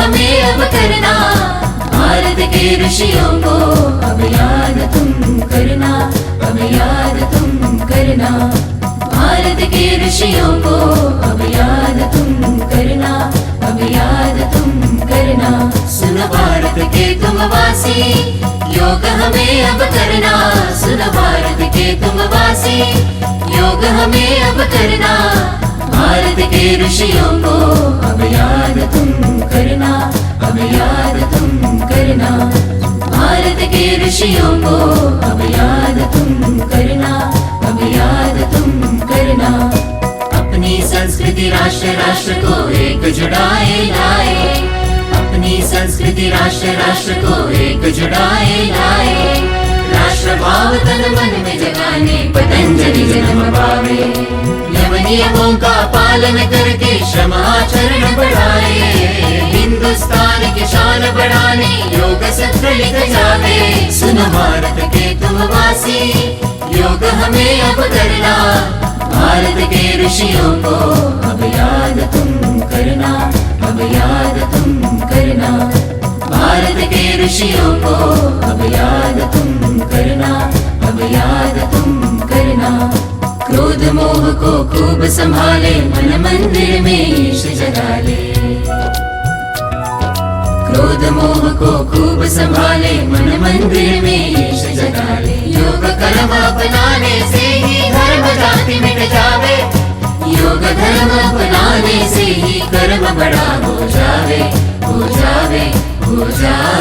हमें अब करना, भारत के ऋषियों को अब याद तुम करना, अब याद तुम करना। भारत के ऋषियों को अब याद तुम करना, अब याद तुम करना। सुनो भारत के तुम वासी, योग हमें अब करना, सुनो भारत के तुम वासी, योग हमें अब करना। भारत के ऋषियों को अब याद तुम करना, अब याद तुम करना। भारत के ऋषियों को अब याद तुम करना, अब याद तुम करना। अपनी संस्कृति राष्ट्र राष्ट्र को एक जुड़ाए लाए, अपनी संस्कृति राष्ट्र राष्ट्र को एक जुड़ाए लाए। राष्ट्र भाव तन मन में जगाने पतंजलि जन्म पावे, यम नियमों का पालन करके श्रम आचरण बढ़ाए। हिंदुस्तान की शान बढ़ाने योग सत्र लिख जावे। सुनो भारत के तुम वासी, योग हमें अब करना, भारत के ऋषियों को अब याद तुम करना, अब याद तुम करना। भारत के ऋषियों को अब याद तुम करना, अब याद तुम करना। क्रोध मोह को खूब संभाले, मन मंदिर में ईश जगा ले। क्रोध मोह को खूब संभाले, मन मंदिर में ईश जगा ले। योग कर्म अपनाने से ही धर्म जाति मिट जावे, योग धर्म अपनाने से ही कर्म बड़ा हो जावे, हो जावे, हो जावे।